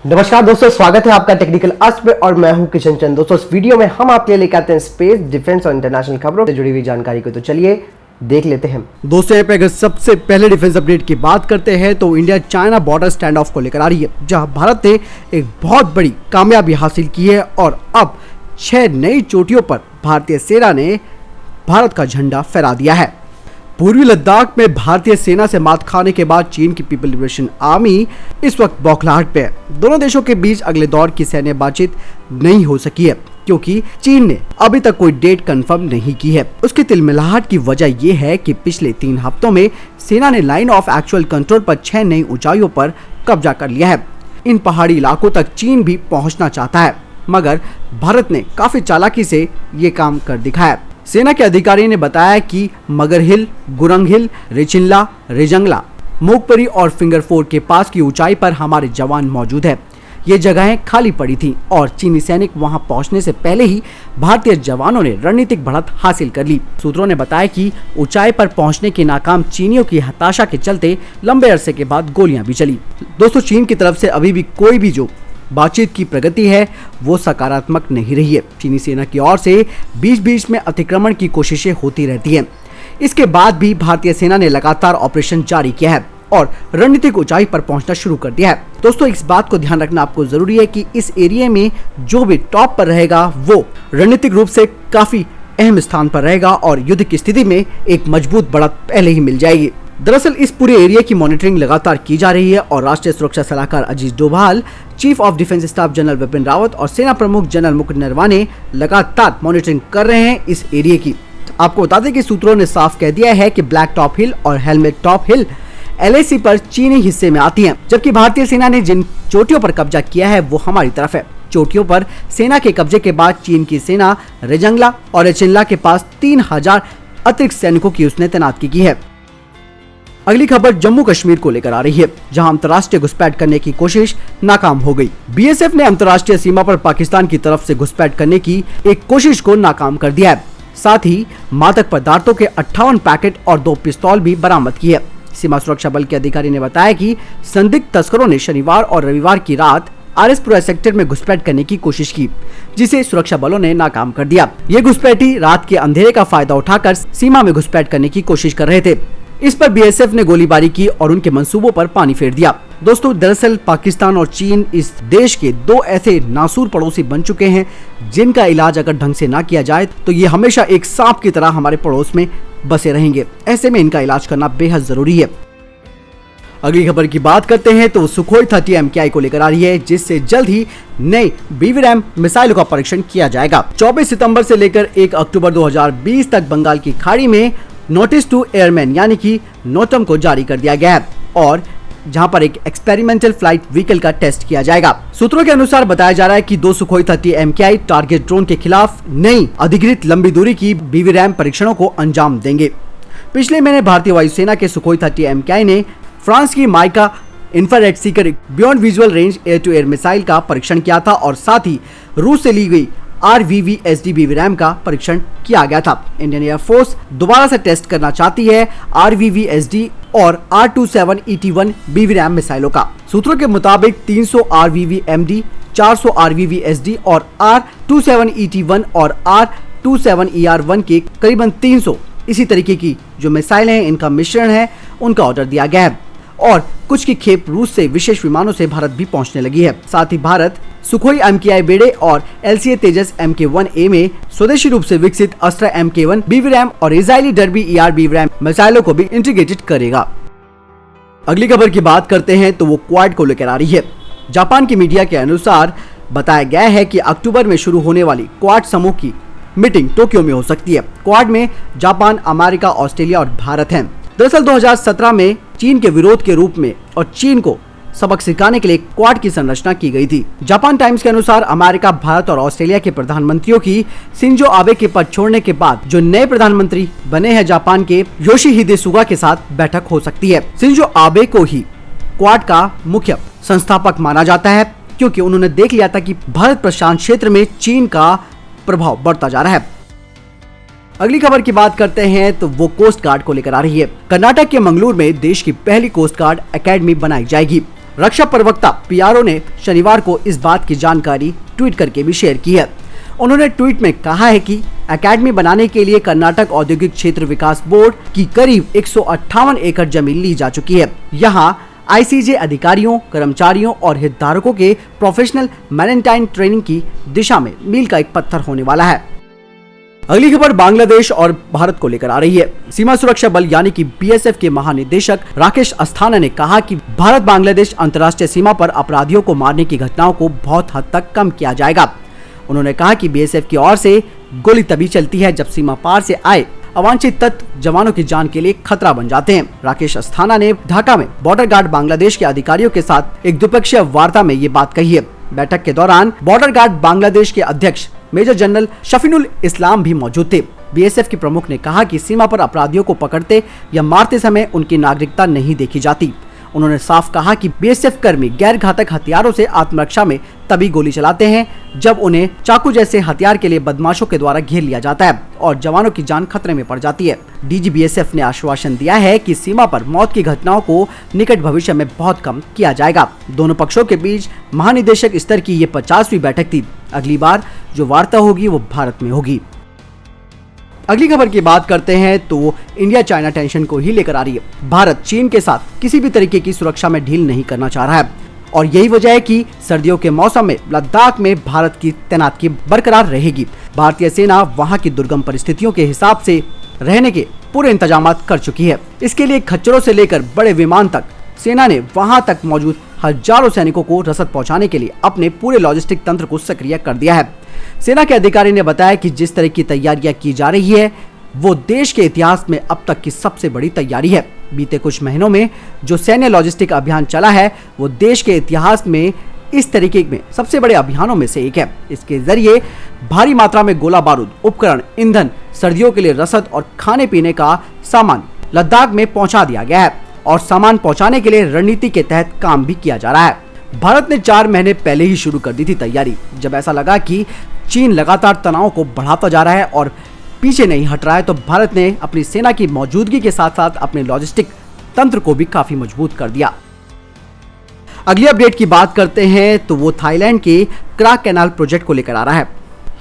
नमस्कार दोस्तों, स्वागत है आपका टेक्निकल अस्प में और मैं हूं किशन चंद। दोस्तों इस वीडियो में हम आपके लिए लेकर आते हैं स्पेस, डिफेंस और इंटरनेशनल खबरों से जुड़ी हुई जानकारी को। तो चलिए देख लेते हैं। दोस्तों यहाँ पे अगर सबसे पहले डिफेंस अपडेट की बात करते हैं तो India China border stand of को लेकर आ रही है, जहां भारत ने एक बहुत बड़ी कामयाबी हासिल की है और अब 6 नई चोटियों पर भारतीय सेना ने भारत का झंडा फहरा दिया है। पूर्वी लद्दाख में भारतीय सेना से मात खाने के बाद चीन की पीपल लिबरेशन आर्मी इस वक्त बौखलाहट पे है। दोनों देशों के बीच अगले दौर की सैन्य बातचीत नहीं हो सकी है क्योंकि चीन ने अभी तक कोई डेट कंफर्म नहीं की है। उसकी तिलमिलाहट की वजह यह है कि पिछले 3 हफ्तों में सेना ने लाइन ऑफ एक्चुअल कंट्रोल पर 6 नई ऊंचाइयों पर कब्जा कर लिया है। इन पहाड़ी इलाकों तक चीन भी पहुंचना चाहता है, मगर भारत ने काफी चालाकी से ये काम कर दिखाया। सेना के अधिकारी ने बताया कि मगर हिल, गुरंग हिल, रेचिनला, रेजंगला, मोगपरी और फिंगर फोर्ट के पास की ऊंचाई पर हमारे जवान मौजूद है। ये जगहें खाली पड़ी थीं और चीनी सैनिक वहां पहुंचने से पहले ही भारतीय जवानों ने रणनीतिक बढ़त हासिल कर ली। सूत्रों ने बताया कि ऊंचाई पर पहुंचने के नाकाम चीनियों की हताशा के चलते लंबे अरसे के बाद गोलियां भी चली। दोस्तों चीन की तरफ से अभी भी कोई भी जो बातचीत की प्रगति है वो सकारात्मक नहीं रही है। चीनी सेना की ओर से बीच बीच में अतिक्रमण की कोशिशें होती रहती हैं। इसके बाद भी भारतीय सेना ने लगातार ऑपरेशन जारी किया है और रणनीतिक ऊंचाई पर पहुंचना शुरू कर दिया है। दोस्तों इस बात को ध्यान रखना आपको जरूरी है कि इस एरिया में जो भी टॉप पर रहेगा वो रणनीतिक रूप से काफी अहम स्थान पर रहेगा और युद्ध की स्थिति में एक मजबूत बढ़त पहले ही मिल जाएगी। दरअसल इस पूरे एरिया की मॉनिटरिंग लगातार की जा रही है और राष्ट्रीय सुरक्षा सलाहकार Ajit Doval, chief of defence staff general Vipin Rawat और सेना प्रमुख जनरल मुकुंद नरवणे लगातार मॉनिटरिंग कर रहे हैं इस एरिया की। आपको बता दें कि सूत्रों ने साफ कह दिया है कि ब्लैक टॉप हिल और हेलमेट टॉप हिल LAC पर चीनी हिस्से में आती हैं, जबकि भारतीय सेना ने जिन चोटियों पर कब्जा किया है वो हमारी तरफ है। चोटियों पर सेना के कब्जे के बाद चीन की सेना रेजंगला और रेचिनला के पास 3000 अतिरिक्त सैनिकों की उसने तैनाती की है। अगली खबर जम्मू कश्मीर को लेकर आ रही है, जहां अंतर्राष्ट्रीय घुसपैठ करने की कोशिश नाकाम हो गई। BSF ने अंतर्राष्ट्रीय सीमा पर पाकिस्तान की तरफ से घुसपैठ करने की एक कोशिश को नाकाम कर दिया है। साथ ही मादक पदार्थों के 58 पैकेट और 2 पिस्तौल भी बरामद की है। सीमा सुरक्षा बल के अधिकारी ने बताया कि संदिग्ध तस्करों ने शनिवार और रविवार की रात RS-पुरा सेक्टर में घुसपैठ करने की कोशिश की, जिसे सुरक्षा बलों ने नाकाम कर दिया। ये घुसपैठी रात के अंधेरे का फायदा उठाकर सीमा में घुसपैठ करने की कोशिश कर रहे थे। इस पर BSF ने गोलीबारी की और उनके मंसूबों पर पानी फेर दिया। दोस्तों दरअसल पाकिस्तान और चीन इस देश के 2 ऐसे नासूर पड़ोसी बन चुके हैं जिनका इलाज अगर ढंग से ना किया जाए तो ये हमेशा एक सांप की तरह हमारे पड़ोस में बसे रहेंगे। ऐसे में इनका इलाज करना बेहद जरूरी है। अगली खबर की बात करते हैं तो सुखोई 30 MKI को लेकर आ रही है, जिससे जल्द ही नए BVRAM मिसाइलों का परीक्षण किया जाएगा। 24 सितंबर से लेकर 1 अक्टूबर 2020 तक बंगाल की खाड़ी में नोटिस टू एयरमैन यानी कि नोटम को जारी कर दिया गया है और जहां पर एक एक्सपेरिमेंटल फ्लाइट व्हीकल का टेस्ट किया जाएगा। सूत्रों के अनुसार बताया जा रहा है कि 2 सुखोई 30 MKI टारगेट ड्रोन के खिलाफ नई अधिकृत लंबी दूरी की BVRAM परीक्षणों को अंजाम देंगे। पिछले महीने भारतीय वायुसेना के सुखोई 30 MKI ने फ्रांस की MICA infrared seeker beyond visual range air to air missile का परीक्षण किया था और साथ ही रूस से ली गई RVVSD BVRAM का परीक्षण किया गया था। इंडियन एयरफोर्स दोबारा से टेस्ट करना चाहती है RVVSD और R27ET1 BVRAM मिसाइलों का। सूत्रों के मुताबिक 300 RVVMD, 400 RVVSD और R27ET1 और R27ER1 के करीबन 300 इसी तरीके की जो मिसाइलें हैं इनका मिश्रण है, उनका ऑर्डर दिया गया है और कुछ की खेप रूस से विशेष विमानों से भारत भी पहुंचने लगी है। साथ ही भारत सुखोई MKI बेड़े और LCA तेजस MK1A में स्वदेशी रूप से विकसित अस्त्रा MK1 BVRAM और इजरायली डर्बी ER BVRAM मिसाइलों को भी इंटीग्रेटेड करेगा। अगली खबर की बात करते हैं तो वो क्वाड को लेकर आ रही है। जापान की मीडिया के अनुसार बताया गया है कि अक्टूबर में शुरू होने वाली क्वाड समूह की मीटिंग टोक्यो में हो सकती है। क्वाड में जापान, अमेरिका, ऑस्ट्रेलिया और भारत हैं। दरअसल 2017 में चीन के विरोध के रूप में और चीन को सबक सिखाने के लिए क्वाड की संरचना की गई थी। जापान टाइम्स के अनुसार अमेरिका, भारत और ऑस्ट्रेलिया के प्रधानमंत्रियों की शिंजो आबे के पद छोड़ने के बाद जो नए प्रधानमंत्री बने हैं जापान के योशिहिदे सुगा के साथ बैठक हो सकती है। शिंजो आबे को ही क्वाड का मुख्य संस्थापक माना जाता है क्योंकि उन्होंने देख लिया था कि भारत प्रशांत क्षेत्र में चीन का प्रभाव बढ़ता जा रहा है। अगली खबर की बात करते हैं तो वो कोस्ट गार्ड को लेकर आ रही है। कर्नाटक के मंगलूर में देश की पहली कोस्ट गार्ड एकेडमी बनाई जाएगी। रक्षा प्रवक्ता पीआरओ ने शनिवार को इस बात की जानकारी ट्वीट करके भी शेयर की है। उन्होंने ट्वीट में कहा है कि एकेडमी बनाने के लिए कर्नाटक औद्योगिक क्षेत्र विकास बोर्ड की करीब 158 एकड़ जमीन ली जा चुकी है। यहाँ आईसीजे अधिकारियों, कर्मचारियों और हितधारकों के प्रोफेशनल मैनेटाइन ट्रेनिंग की दिशा में मील का एक पत्थर होने वाला है। अगली खबर बांग्लादेश और भारत को लेकर आ रही है। सीमा सुरक्षा बल यानी कि बीएसएफ के महानिदेशक राकेश अस्थाना ने कहा कि भारत बांग्लादेश अंतर्राष्ट्रीय सीमा पर अपराधियों को मारने की घटनाओं को बहुत हद तक कम किया जाएगा। उन्होंने कहा कि बीएसएफ की ओर से गोली तभी चलती है जब सीमा पार से आए अवांछित तत्व जवानों की जान के लिए खतरा बन जाते हैं। राकेश अस्थाना ने ढाका में बॉर्डर गार्ड बांग्लादेश के अधिकारियों के साथ एक द्विपक्षीय वार्ता में ये बात कही है। बैठक के दौरान बॉर्डर गार्ड बांग्लादेश के अध्यक्ष मेजर जनरल शफीनुल इस्लाम भी मौजूद थे। बीएसएफ के प्रमुख ने कहा कि सीमा पर अपराधियों को पकड़ते या मारते समय उनकी नागरिकता नहीं देखी जाती। उन्होंने साफ कहा कि बीएसएफ कर्मी गैर घातक हथियारों से आत्मरक्षा में तभी गोली चलाते हैं जब उन्हें चाकू जैसे हथियार के लिए बदमाशों के द्वारा घेर लिया जाता है और जवानों की जान खतरे में पड़ जाती है। डीजी बीएसएफ ने आश्वासन दिया है कि सीमा पर मौत की घटनाओं को निकट भविष्य में बहुत कम किया जाएगा। दोनों पक्षों के बीच महानिदेशक स्तर की ये 50वीं बैठक थी। अगली बार जो वार्ता होगी वो भारत में होगी। अगली खबर की बात करते हैं तो इंडिया चाइना टेंशन को ही लेकर आ रही है। भारत चीन के साथ किसी भी तरीके की सुरक्षा में ढील नहीं करना चाह रहा है और यही वजह है कि सर्दियों के मौसम में लद्दाख में भारत की तैनाती बरकरार रहेगी। भारतीय सेना वहां की दुर्गम परिस्थितियों के हिसाब से रहने के पूरे इंतजाम कर चुकी है। इसके लिए खच्चरों से लेकर बड़े विमान तक सेना ने वहां तक मौजूद हजारों सैनिकों को रसद पहुंचाने के लिए अपने पूरे लॉजिस्टिक तंत्र को सक्रिय कर दिया है। सेना के अधिकारी ने बताया कि जिस तरह की तैयारियां की जा रही है वो देश के इतिहास में अब तक की सबसे बड़ी तैयारी है। बीते कुछ महीनों में जो सैन्य लॉजिस्टिक अभियान चला है वो देश के इतिहास में इस तरीके में सबसे बड़े अभियानों में से एक है। इसके जरिए भारी मात्रा में गोला बारूद, उपकरण, ईंधन, सर्दियों के लिए रसद और खाने पीने का सामान लद्दाख में पहुंचा दिया गया है और सामान पहुंचाने के लिए रणनीति के तहत काम भी किया जा रहा है। भारत ने 4 महीने पहले ही शुरू कर दी थी तैयारी, जब ऐसा लगा कि चीन लगातार तनाव को बढ़ाता जा रहा है और पीछे नहीं हट रहा है, तो भारत ने अपनी सेना की मौजूदगी के साथ साथ अपने लॉजिस्टिक तंत्र को भी काफी मजबूत कर दिया। अगली अपडेट की बात करते हैं तो वो थाईलैंड के क्राक कैनाल प्रोजेक्ट को लेकर आ रहा है।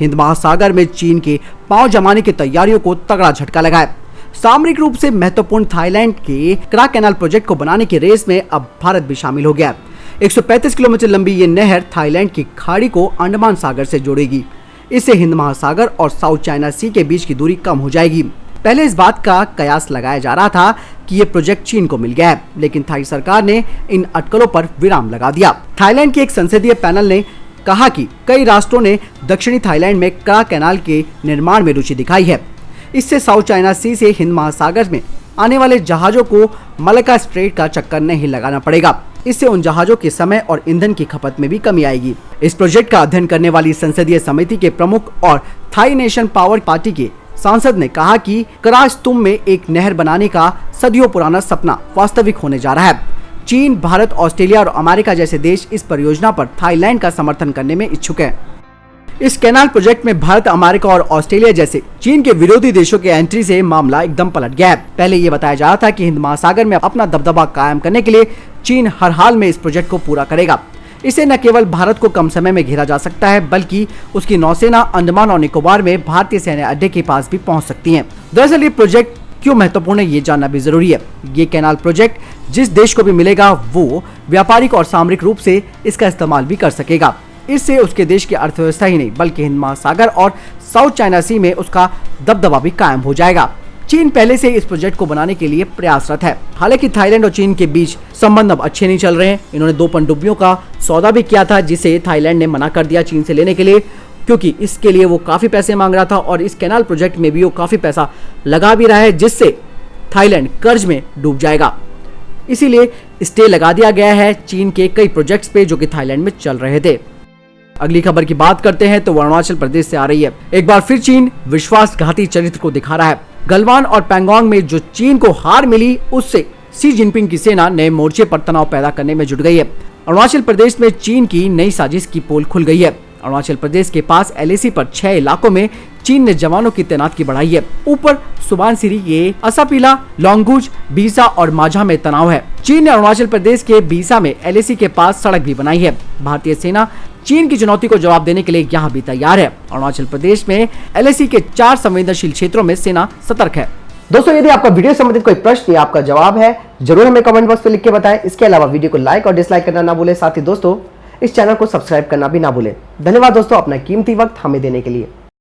हिंद महासागर में चीन के पांव जमाने की तैयारियों को तगड़ा झटका लगा है। सामरिक रूप से महत्वपूर्ण थाईलैंड के क्राक कैनाल प्रोजेक्ट को बनाने की रेस में अब भारत भी शामिल हो गया है। 135 किलोमीटर लंबी ये नहर थाईलैंड की खाड़ी को अंडमान सागर से जोड़ेगी। इससे हिंद महासागर और साउथ चाइना सी के बीच की दूरी कम हो जाएगी। पहले इस बात का कयास लगाया जा रहा था कि ये प्रोजेक्ट चीन को मिल गया है, लेकिन थाई सरकार ने इन अटकलों पर विराम लगा दिया। थाईलैंड के एक संसदीय पैनल ने कहा कि कई राष्ट्रों ने दक्षिणी थाईलैंड में क्राक कैनाल के निर्माण में रुचि दिखाई है। इससे साउथ चाइना सी से हिंद महासागर में आने वाले जहाजों को मलक्का स्ट्रेट का चक्कर नहीं लगाना पड़ेगा। इससे उन जहाजों के समय और ईंधन की खपत में भी कमी आएगी। इस प्रोजेक्ट का अध्ययन करने वाली संसदीय समिति के प्रमुख और थाई नेशन पावर पार्टी के सांसद ने कहा कि कराचतुम में एक नहर बनाने का सदियों पुराना सपना वास्तविक होने जा रहा है। चीन, भारत, ऑस्ट्रेलिया और अमेरिका जैसे देश इस परियोजना पर थाईलैंड का समर्थन करने में इच्छुक हैं। इस कैनाल प्रोजेक्ट में भारत, अमेरिका और ऑस्ट्रेलिया जैसे चीन के विरोधी देशों के एंट्री से मामला एकदम पलट गया है। पहले ये बताया जा रहा था कि हिंद महासागर में अपना दबदबा कायम करने के लिए चीन हर हाल में इस प्रोजेक्ट को पूरा करेगा। इससे न केवल भारत को कम समय में घेरा जा सकता है, बल्कि उसकी नौसेना अंडमान और निकोबार में भारतीय सैन्य अड्डे के पास भी पहुंच सकती है। दरअसल ये प्रोजेक्ट क्यों महत्वपूर्ण है ये जानना भी जरूरी है। ये कैनाल प्रोजेक्ट जिस देश को भी मिलेगा वो व्यापारिक और सामरिक रूप से इसका इस्तेमाल भी कर सकेगा। इससे उसके देश की अर्थव्यवस्था ही नहीं बल्कि हिंद महासागर और साउथ चाइना सी में उसका दबदबा भी कायम हो जाएगा। चीन पहले से इस प्रोजेक्ट को बनाने के लिए प्रयासरत है। हालांकि थाईलैंड और चीन के बीच संबंध अब अच्छे नहीं चल रहे हैं। इन्होंने 2 पनडुब्बियों का सौदा भी किया था, जिसे थाईलैंड ने मना कर दिया चीन से लेने के लिए, क्योंकि इसके लिए वो काफी पैसे मांग रहा था और इस कैनाल प्रोजेक्ट में भी वो काफी पैसा लगा भी रहा है, जिससे थाईलैंड कर्ज में डूब जाएगा। इसीलिए स्टे लगा दिया गया है चीन के कई प्रोजेक्ट्स पे जो कि थाईलैंड में चल रहे थे। अगली खबर की बात करते हैं तो अरुणाचल प्रदेश से आ रही है। एक बार फिर चीन विश्वासघाती चरित्र को दिखा रहा है। गलवान और पैंगोंग में जो चीन को हार मिली, उससे सी जिनपिंग की सेना नए मोर्चे पर तनाव पैदा करने में जुट गई है। अरुणाचल प्रदेश में चीन की नई साजिश की पोल खुल गई है। अरुणाचल प्रदेश के पास एलएसी पर 6 इलाकों में चीन ने जवानों की तैनाती बढ़ाई है। ऊपर सुबानसिरी के असापीला, लोंगुज, बीसा और माझा में तनाव है। चीन ने अरुणाचल प्रदेश के बीसा में LAC के पास सड़क भी बनाई है। भारतीय सेना चीन की चुनौती को जवाब देने के लिए यहाँ भी तैयार है। अरुणाचल प्रदेश में LAC के 4 संवेदनशील क्षेत्रों में सेना सतर्क है। दोस्तों, यदि आपका वीडियो संबंधित कोई प्रश्न या आपका जवाब है, जरूर हमें कमेंट बॉक्स में लिख के बताएं। इसके अलावा वीडियो को लाइक और डिसलाइक करना ना भूलें। साथ ही दोस्तों, इस चैनल को सब्सक्राइब करना भी ना भूलें। धन्यवाद दोस्तों, अपना कीमती वक्त हमें देने के लिए।